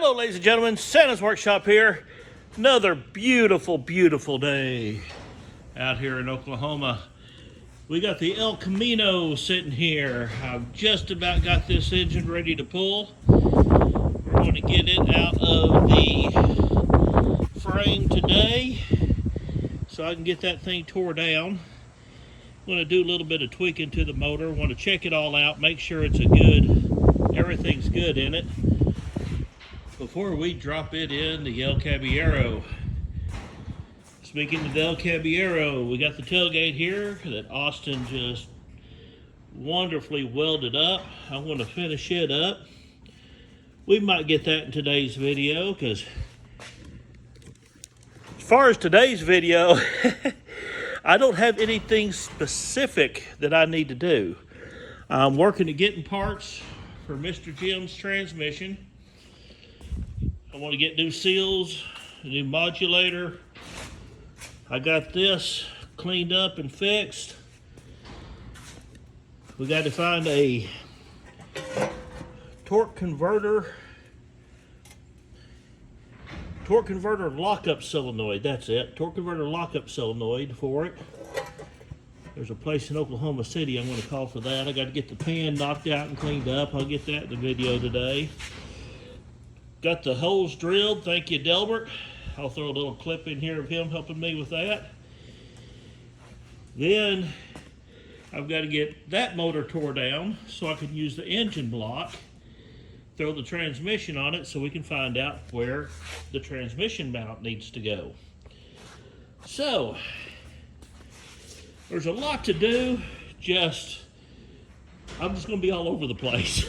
Hello, ladies and gentlemen, Santa's Workshop here. Another beautiful, beautiful day out here in Oklahoma. We got the El Camino sitting here. I've just about got this engine ready to pull. We're going to get it out of the frame today so I can get that thing tore down. I'm going to do a little bit of tweaking to the motor. Want to check it all out, make sure it's everything's good in it before we drop it in the El Caballero. Speaking of the El Caballero, we got the tailgate here that Austin just wonderfully welded up. I'm going to finish it up. We might get that in today's video, because as far as today's video, I don't have anything specific that I need to do. I'm working at getting parts for Mr. Jim's transmission. I want to get new seals, a new modulator. I got this cleaned up and fixed. We got to find a torque converter lockup solenoid. That's it. Torque converter lockup solenoid for it. There's a place in Oklahoma City I'm going to call for that. I got to get the pan knocked out and cleaned up. I'll get that in the video today. Got the holes drilled. Thank you, Delbert. I'll throw a little clip in here of him helping me with that. Then I've got to get that motor tore down so I can use the engine block, throw the transmission on it so we can find out where the transmission mount needs to go. So, there's a lot to do. I'm just going to be all over the place.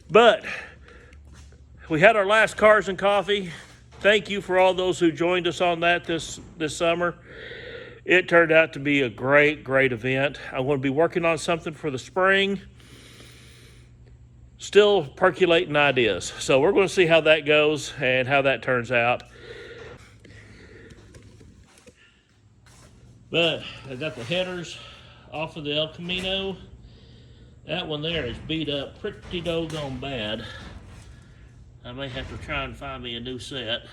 But we had our last Cars and Coffee. Thank you for all those who joined us on that this summer. It turned out to be a great, great event. I'm going to be working on something for the spring. Still percolating ideas. So we're going to see how that goes and how that turns out. But I got the headers off of the El Camino. That one there is beat up pretty doggone bad. I may have to try and find me a new set.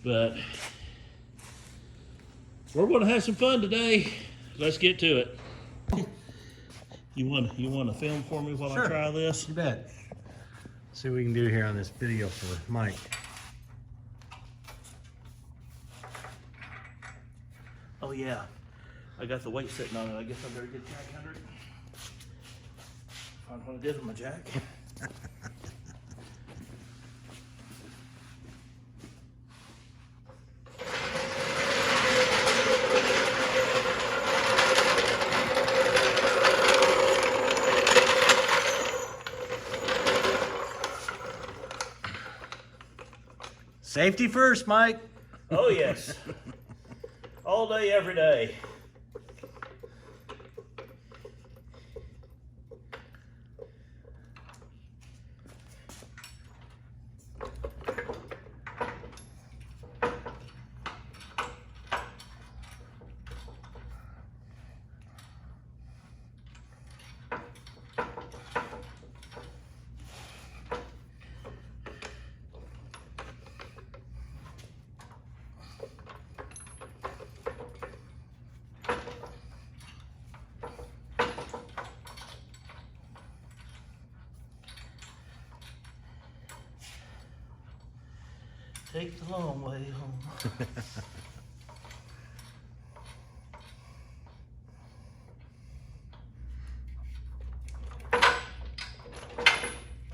But we're going to have some fun today. Let's get to it. You want to film for me while Sure. I try this? You bet. See what we can do here on this video for Mike. Oh yeah, I got the weight sitting on it. I guess I better get jack under it. Find what I did with my jack. Safety first, Mike. Oh yes. All day, every day. Take the long way home.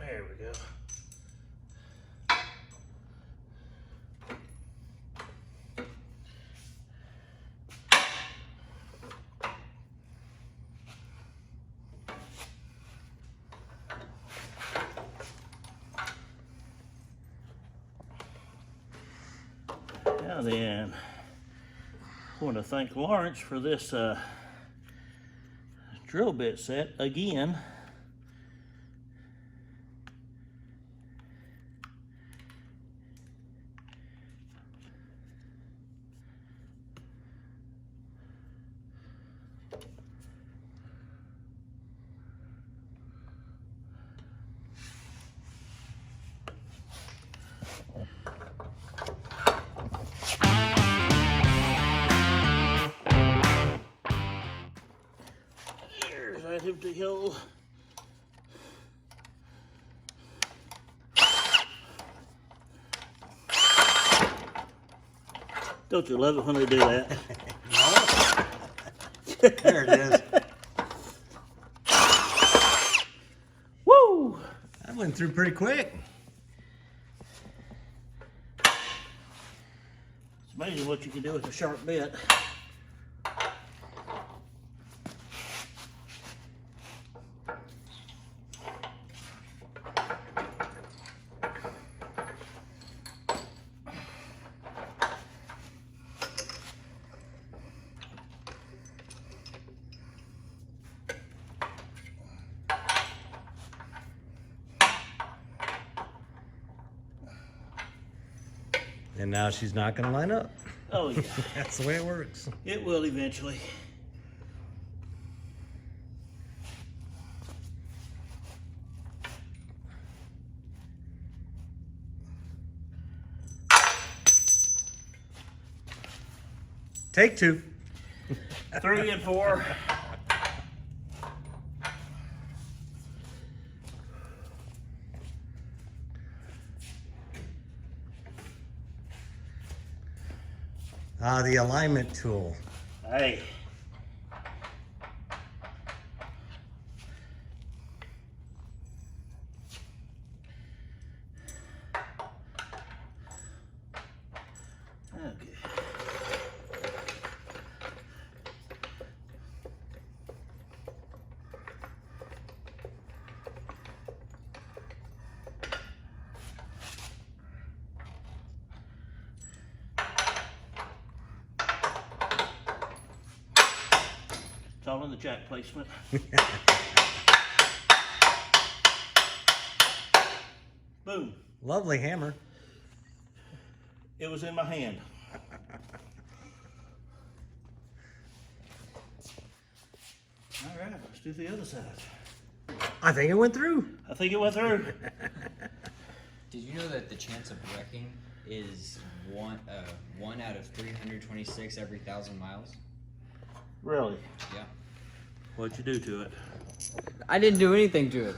There we go. Now then, I want to thank Lawrence for this drill bit set again. empty hole. Don't you love it when they do that? There it is. Woo! That went through pretty quick. It's amazing what you can do with a sharp bit. And now she's not going to line up. Oh yeah. That's the way it works. It will eventually. Take two. 3 and 4. The alignment tool. Hey. Okay. It's all in the jack placement. Boom. Lovely hammer. It was in my hand. All right, let's do the other side. I think it went through. I think it went through. Did you know that the chance of wrecking is one out of 326 every 1,000 miles? Really? Yeah. What'd you do to it? I didn't do anything to it.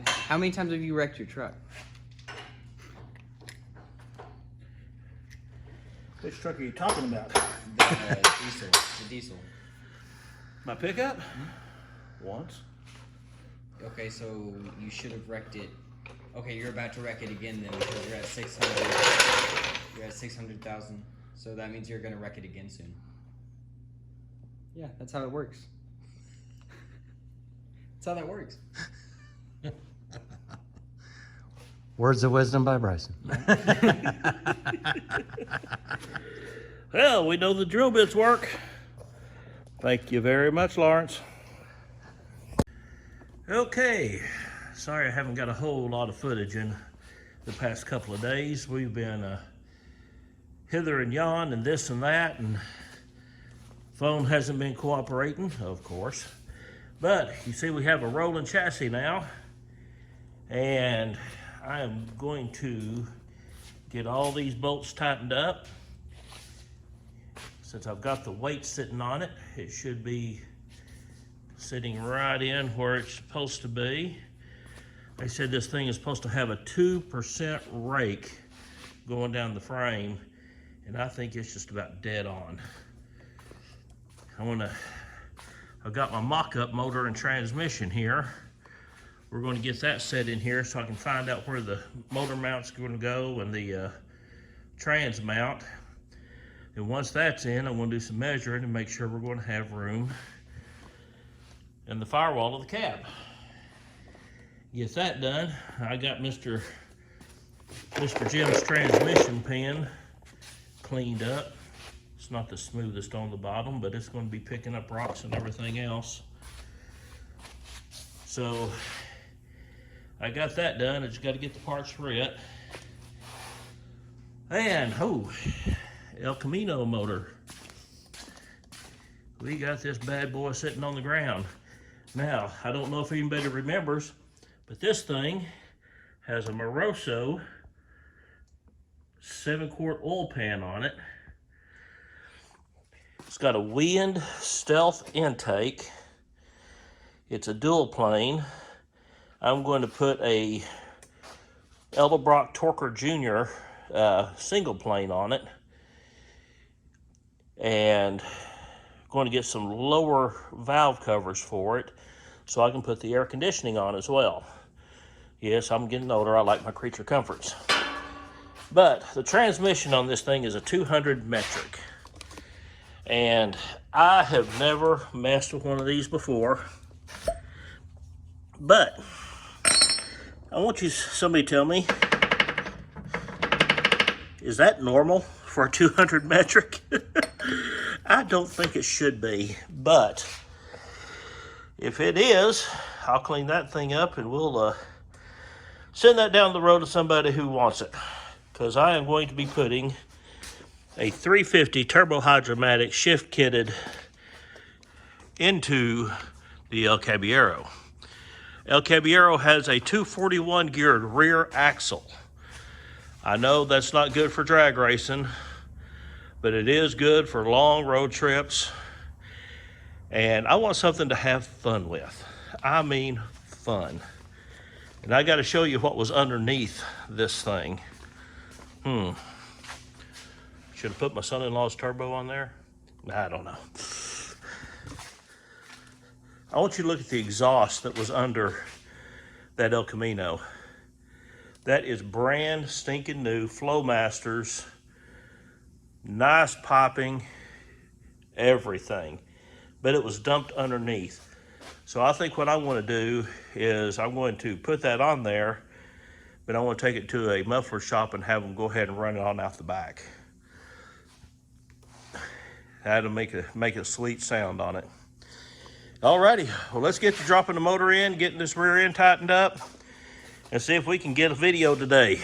How many times have you wrecked your truck? Which truck are you talking about? The diesel. My pickup? Once. Okay, so you should have wrecked it. Okay, you're about to wreck it again then because you're at 600. You're at 600,000. So that means you're gonna wreck it again soon. Yeah, that's how it works. That's how that works. Words of wisdom by Bryson. Well, we know the drill bits work. Thank you very much, Lawrence. Okay, sorry I haven't got a whole lot of footage in the past couple of days. We've been hither and yon and this and that, and phone hasn't been cooperating, of course. But you see we have a rolling chassis now, and I am going to get all these bolts tightened up. Since I've got the weight sitting on it, it should be sitting right in where it's supposed to be. They said this thing is supposed to have a 2% rake going down the frame, and I think it's just about dead on. I've got my mock-up motor and transmission here. We're going to get that set in here so I can find out where the motor mount's going to go and the trans mount. And once that's in, I'm going to do some measuring and make sure we're going to have room in the firewall of the cab. Get that done. I got Mr. Jim's transmission pin cleaned up. It's not the smoothest on the bottom, but it's going to be picking up rocks and everything else. So I got that done. I just got to get the parts for it. And El Camino motor. We got this bad boy sitting on the ground. Now, I don't know if anybody remembers, but this thing has a Moroso 7-quart oil pan on it. It's got a wind stealth intake. It's a dual plane. I'm going to put a Edelbrock Torker Jr. Single plane on it, and going to get some lower valve covers for it so I can put the air conditioning on as well. Yes, I'm getting older. I like my creature comforts. But the transmission on this thing is a 200 metric. And I have never messed with one of these before. But I want somebody tell me, is that normal for a 200 metric? I don't think it should be, but if it is, I'll clean that thing up and we'll send that down the road to somebody who wants it. Because I am going to be putting a 350 Turbo Hydromatic shift kitted into the El Caballero. El Caballero has a 241 geared rear axle. I know that's not good for drag racing, but it is good for long road trips. And I want something to have fun with. I mean fun. And I got to show you what was underneath this thing. Should have put my son-in-law's turbo on there? I don't know. I want you to look at the exhaust that was under that El Camino. That is brand stinking new Flowmasters. Nice popping, everything. But it was dumped underneath. So I think what I want to do is I'm going to put that on there, but I want to take it to a muffler shop and have them go ahead and run it on out the back. That'll make a sweet sound on it. Alrighty, well, let's get to dropping the motor in, getting this rear end tightened up, and see if we can get a video today.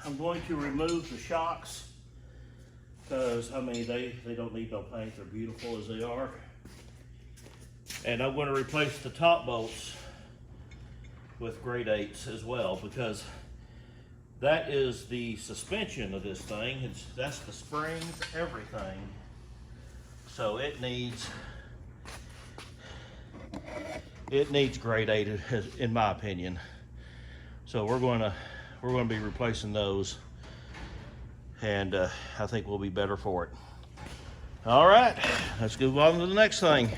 I'm going to remove the shocks because, I mean, they don't need no paint. They're beautiful as they are. And I'm going to replace the top bolts with grade 8s as well, because that is the suspension of this thing. That's the springs, everything. So it needs grade 8 in my opinion. So we're going to be replacing those, and I think we'll be better for it. All right, let's move on to the next thing.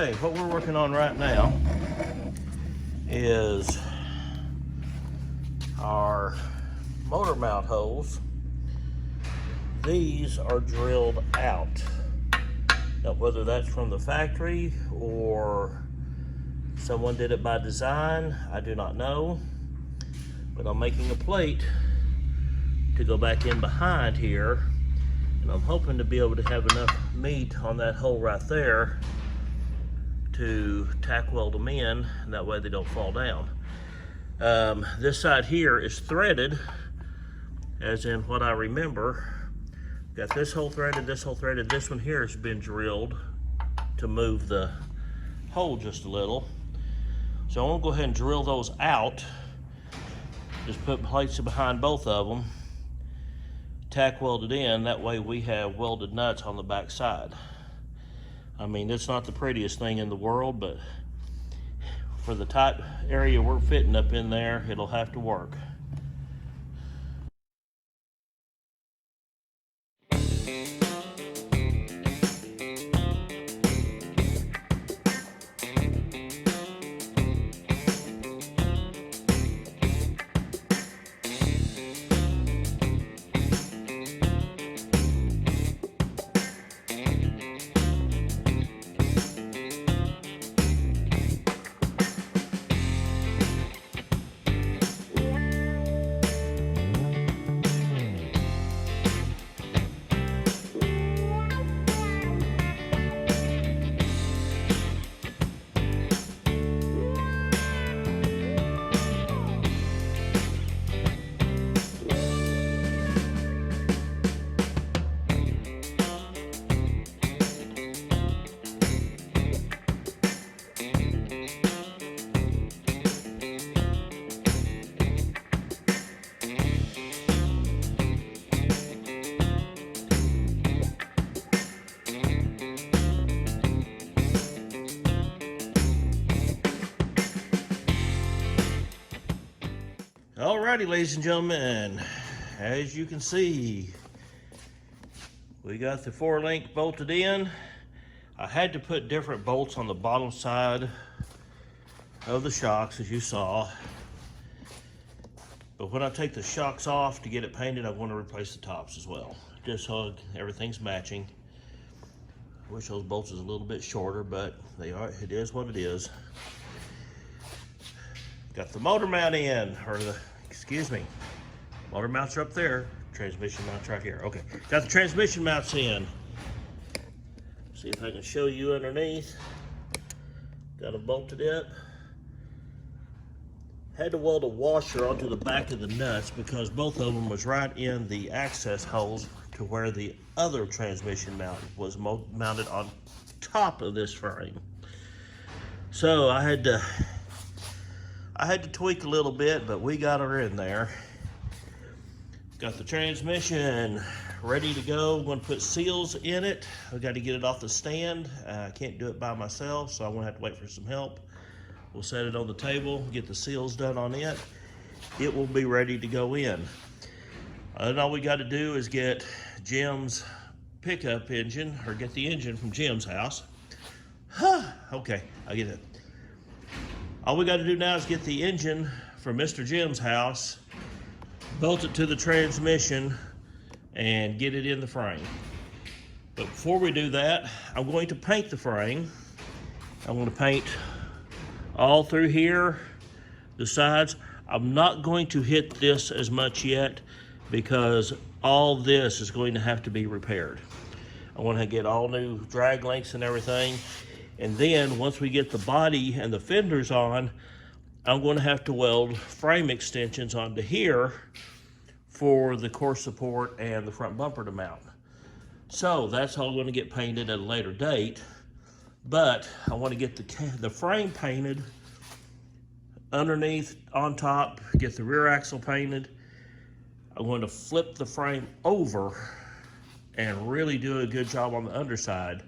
Okay, what we're working on right now is our motor mount holes. These are drilled out. Now, whether that's from the factory or someone did it by design, I do not know. But I'm making a plate to go back in behind here, and I'm hoping to be able to have enough meat on that hole right there to tack weld them in, and that way they don't fall down. This side here is threaded, as in what I remember. Got this hole threaded, this hole threaded. This one here has been drilled to move the hole just a little. So I'm gonna go ahead and drill those out. Just put plates behind both of them, tack welded in. That way we have welded nuts on the back side. I mean, it's not the prettiest thing in the world, but for the tight area we're fitting up in there, it'll have to work. Alrighty, ladies and gentlemen, as you can see, we got the 4-link bolted in. I had to put different bolts on the bottom side of the shocks, as you saw. But when I take the shocks off to get it painted, I want to replace the tops as well, just so everything's matching. I wish those bolts was a little bit shorter, but they are. It is what it is. Got the motor mount in, or the, excuse me, motor mounts are up there, transmission mounts right here. Okay, got the transmission mounts in. See if I can show you underneath. Got them bolted up. Had to weld a washer onto the back of the nuts because both of them was right in the access holes to where the other transmission mount was mounted on top of this frame. So I had to tweak a little bit, but we got her in there. Got the transmission ready to go. I'm going to put seals in it. I got to get it off the stand. I can't do it by myself, so I'm going to have to wait for some help. We'll set it on the table, get the seals done on it. It will be ready to go in. And all we got to do is get Jim's pickup engine, or get the engine from Jim's house. Okay, I get it. All we got to do now is get the engine from Mr. Jim's house, bolt it to the transmission, and get it in the frame. But before we do that, I'm going to paint the frame. I'm going to paint all through here, the sides. I'm not going to hit this as much yet because all this is going to have to be repaired. I want to get all new drag links and everything. And then once we get the body and the fenders on, I'm going to have to weld frame extensions onto here for the core support and the front bumper to mount. So that's all going to get painted at a later date. But I want to get the frame painted underneath, on top, get the rear axle painted. I'm going to flip the frame over and really do a good job on the underside,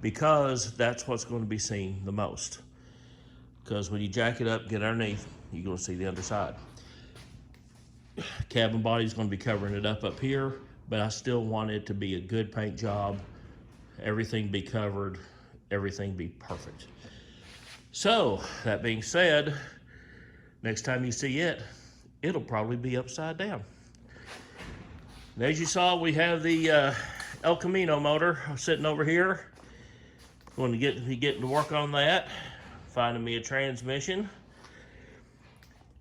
because that's what's going to be seen the most. Because when you jack it up, get underneath, you're going to see the underside. Cabin body is going to be covering it up here, but I still want it to be a good paint job. Everything be covered everything be perfect. So, that being said, next time you see it, it'll probably be upside down. And as you saw, we have the El Camino motor sitting over here. Going to be getting to work on that, finding me a transmission.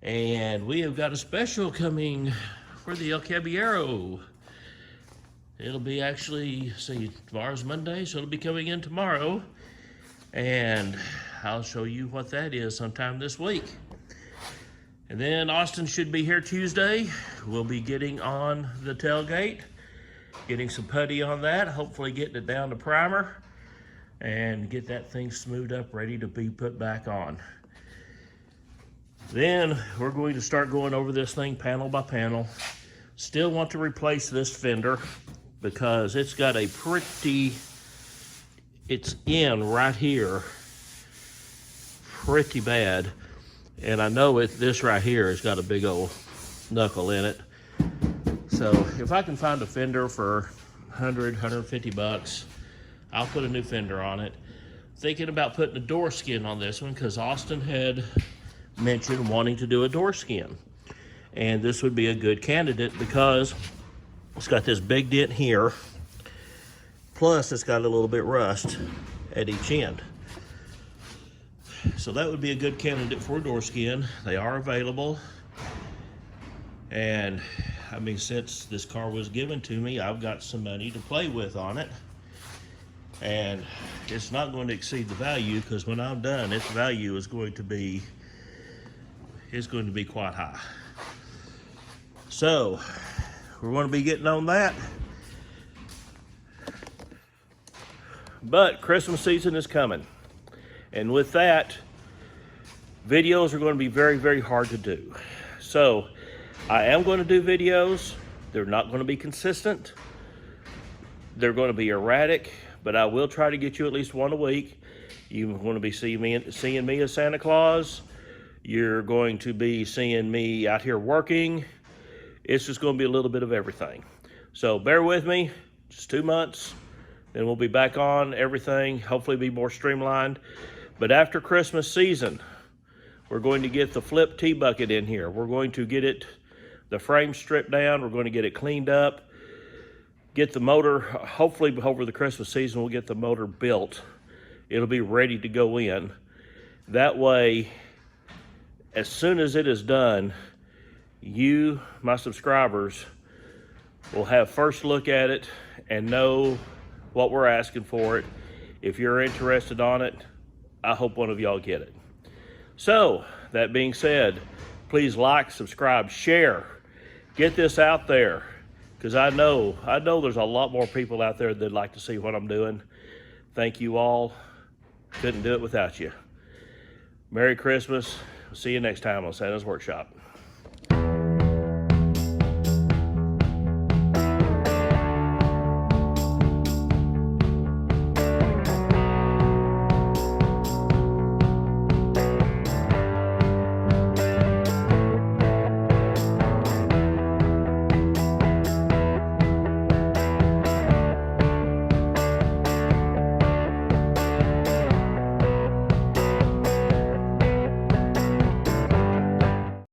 And we have got a special coming for the El Caballero. It'll be actually, see, tomorrow's Monday, so it'll be coming in tomorrow. And I'll show you what that is sometime this week. And then Austin should be here Tuesday. We'll be getting on the tailgate, getting some putty on that, hopefully getting it down to primer, and get that thing smoothed up, ready to be put back on. Then we're going to start going over this thing panel by panel. Still want to replace this fender because it's got a pretty, it's in right here pretty bad. And I know this right here has got a big old knuckle in it. So if I can find a fender for 100, 150 bucks, I'll put a new fender on it. Thinking about putting a door skin on this one because Austin had mentioned wanting to do a door skin. And this would be a good candidate because it's got this big dent here. Plus it's got a little bit rust at each end. So that would be a good candidate for a door skin. They are available. And I mean, since this car was given to me, I've got some money to play with on it. And it's not going to exceed the value because when I'm done, its value is going to be quite high. So we're going to be getting on that. But Christmas season is coming. And with that, videos are going to be very, very hard to do. So I am going to do videos. They're not going to be consistent. They're going to be erratic, but I will try to get you at least one a week. You're going to be seeing me as Santa Claus. You're going to be seeing me out here working. It's just going to be a little bit of everything. So bear with me, just 2 months, then we'll be back on everything, hopefully be more streamlined. But after Christmas season, we're going to get the flip T-bucket in here. We're going to get it, the frame stripped down. We're going to get it cleaned up, get the motor, hopefully over the Christmas season, we'll get the motor built. It'll be ready to go in. That way, as soon as it is done, you, my subscribers, will have first look at it and know what we're asking for it. If you're interested on it, I hope one of y'all get it. So, that being said, please like, subscribe, share. Get this out there, because I know there's a lot more people out there that'd like to see what I'm doing. Thank you all. Couldn't do it without you. Merry Christmas. See you next time on Santa's Workshop.